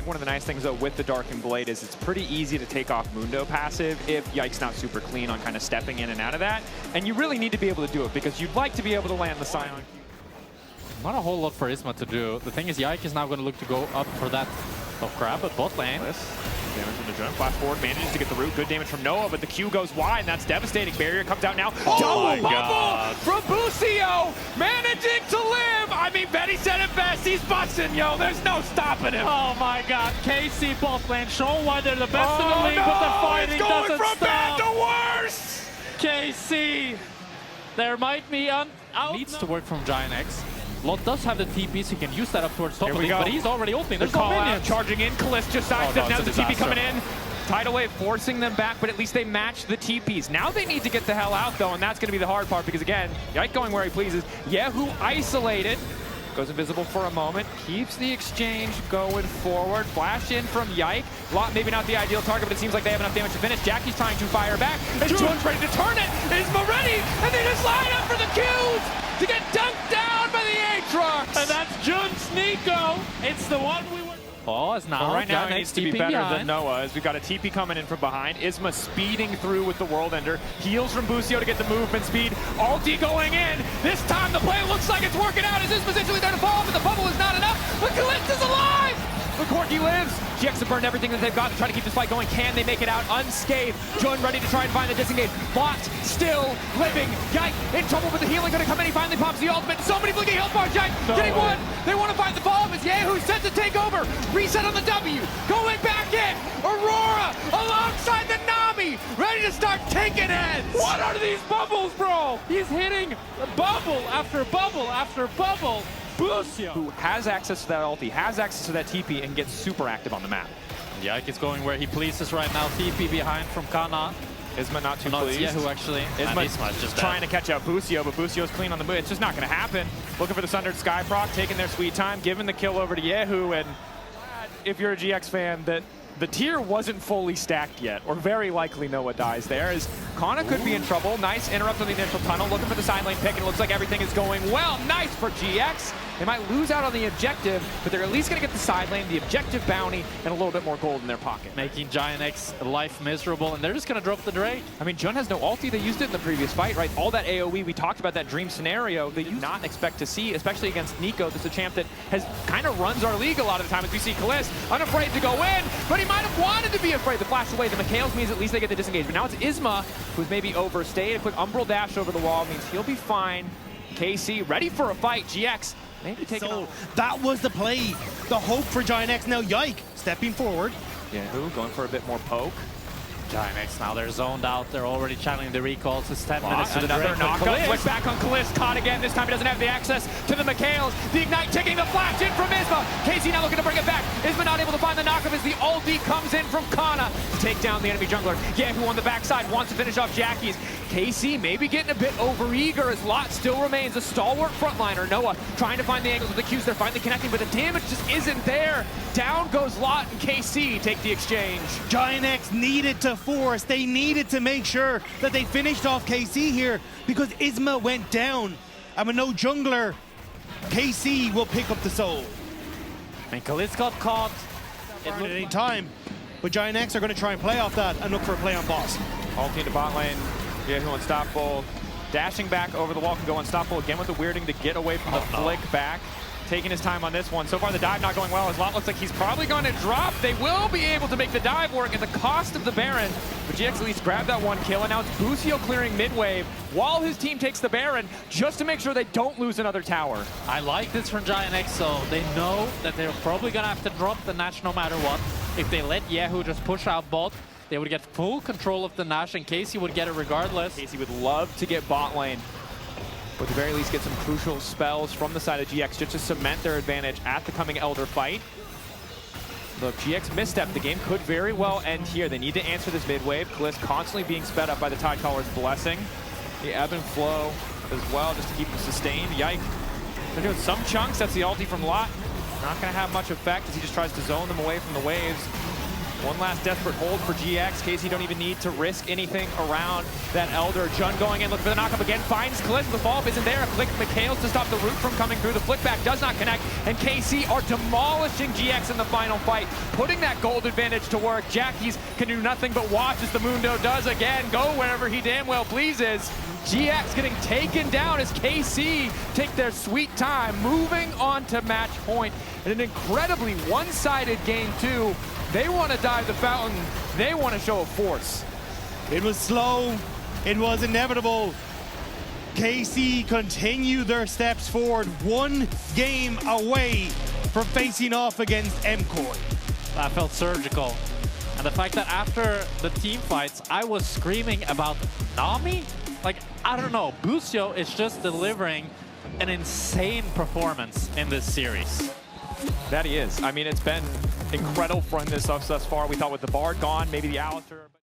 think one of the nice things, though, with the Darkened Blade is it's pretty easy to take off Mundo passive if Yike's not super clean on kind of stepping in and out of that. And you really need to be able to do it because you'd like to be able to land the Sion. Not a whole lot for Isma to do. The thing is, Yike is now going to look to go up for that top grab at bot lane. Damage from the jump. Flash forward, manages to get the root. Good damage from Noah, but the Q goes wide, and that's devastating. Barrier comes out now. Oh Double bubble from Busio, managing to live. I mean, Betty said it best. He's busting, yo. There's no stopping him. Oh my God, KC bot lane, show why they're the best in the league, but the fighting doesn't It's going from bad stop. to worse. KC, there might be needs to work from GIANTX. Lot does have the TP, so he can use that up towards top of it, but he's already opening. There's no minions. Charging in, Caliste just sidesteps. Now the TP coming in. Tidal Wave forcing them back, but at least they match the TPs. Now they need to get the hell out, though, and that's going to be the hard part because, again, Yike going where he pleases. kyeahoo isolated. Goes invisible for a moment. Keeps the exchange going forward. Flash in from Yike. Lot maybe not the ideal target, but it seems like they have enough damage to finish. Jackie's trying to fire back. And Jun's ready to turn it. Isma ready, and they just line up for the Qs to get dunked down by the Aatrox. And that's Jun's Neeko. It's the one we were... Pause now. Right now, it needs to be better behind. than Noah, as we've got a TP coming in from behind. Isma speeding through with the World Ender. Heals from Busio to get the movement speed. Ulti going in. This time the play looks like it's working out as Isma's essentially there to fall, but the bubble is not enough. But Caliste is alive! But Corki lives. GX have burned everything that they've got to try to keep this fight going. Can they make it out unscathed? Jun ready to try and find the disengage. Bot still living. Yike in trouble with the healing. Going to come in. He finally pops the ultimate. So many blinking health bars. Yike getting one. They want to find the follow-up as kyeahoo set to take over. Reset on the W. Going back in. Aurora alongside the Nami. Ready to start taking heads. What are these bubbles, bro? He's hitting bubble after bubble after bubble. Busio, who has access to that ulti, has access to that TP, and gets super active on the map. Yike is going where he pleases right now. TP behind from Canna. Isma not too pleased. kyeahoo actually. Isma's just trying to catch up Busio, but Busio's clean on the move. It's just not going to happen. Looking for the Sundered Sky proc, taking their sweet time, giving the kill over to kyeahoo. And if you're a GX fan, that the tier wasn't fully stacked yet, or very likely Noah dies there, as Canna could be in trouble. Nice interrupt on the initial tunnel, looking for the side lane pick, and it looks like everything is going well. Nice for GX. They might lose out on the objective, but they're at least going to get the side lane, the objective bounty, and a little bit more gold in their pocket. Making GIANTX life miserable, and they're just going to drop the Drake. I mean, Jun has no ulti. They used it in the previous fight, right? All that AoE, we talked about that dream scenario, that you not expect to see, especially against Neeko. This is a champ that has kind of runs our league a lot of the time, as we see Caliste unafraid to go in, but he might have wanted to be afraid to flash away. The Mikhails means at least they get the disengage, but now it's Isma, who's maybe overstayed. A quick Umbral dash over the wall means he'll be fine. KC ready for a fight. GX maybe taking that was the play, the hope for GIANTX. Now Yike stepping forward. kyeahoo going for a bit more poke. GIANTX now, they're zoned out. They're already channeling the recalls. It's 10 minutes to the another Drake. knockup. Flick back on Caliste. Caught again. This time he doesn't have the access to the Mikhails. The Ignite taking the flash in from Isma. KC now looking to bring it back. Isma not able to find the knockup as the ulti comes in from Canna to take down the enemy jungler. kyeahoo on the backside wants to finish off Jackie's. KC maybe getting a bit overeager as Lot still remains a stalwart frontliner. Noah trying to find the angles with the Qs. They're finally connecting, but the damage just isn't there. Down goes Lot, and KC take the exchange. GIANTX needed to force. They needed to make sure that they finished off KC here because Isma went down. And with no jungler, KC will pick up the soul. And Caliste got caught. At any time. But GIANTX are going to try and play off that and look for a play on boss. Ulti into bot lane. kyeahoo unstoppable. Dashing back over the wall can go unstoppable again with the weirding to get away from the flick back. Taking his time on this one. So far the dive not going well. As Lot looks like he's probably going to drop. They will be able to make the dive work at the cost of the Baron. But GX at least grabbed that one kill, and now it's Busio clearing mid-wave while his team takes the Baron just to make sure they don't lose another tower. I like this from GIANTX, so they know that they're probably going to have to drop the Nash no matter what. If they let kyeahoo just push out bot, they would get full control of the Nash, and KC would get it regardless. KC would love to get bot lane, or at the very least get some crucial spells from the side of GX just to cement their advantage at the coming Elder fight. Look, GX misstep. The game could very well end here. They need to answer this mid-wave. Caliste constantly being sped up by the Tidecaller's blessing. The ebb and flow as well, just to keep them sustained. Yike. They're doing some chunks. That's the ulti from Lot. Not going to have much effect as he just tries to zone them away from the waves. One last desperate hold for GX. Casey don't even need to risk anything around that Elder. Jun going in, looking for the knockup again, finds Caliste. The follow-up isn't there. A click McHale's to stop the root from coming through. The flick back does not connect, and KC are demolishing GX in the final fight, putting that gold advantage to work. Jackies can do nothing but watch as the Mundo does again go wherever he damn well pleases. GX getting taken down as KC take their sweet time, moving on to match point. In an incredibly one-sided game too. They want to dive the fountain. They want to show a force. It was slow. It was inevitable. KC continue their steps forward, one game away from facing off against MCoy. That felt surgical. And the fact that after the team fights, I was screaming about Nami? Like, I don't know, Busio is just delivering an insane performance in this series. That he is. I mean, it's been incredible from this thus far. We thought with the Bard gone, maybe the Alistair.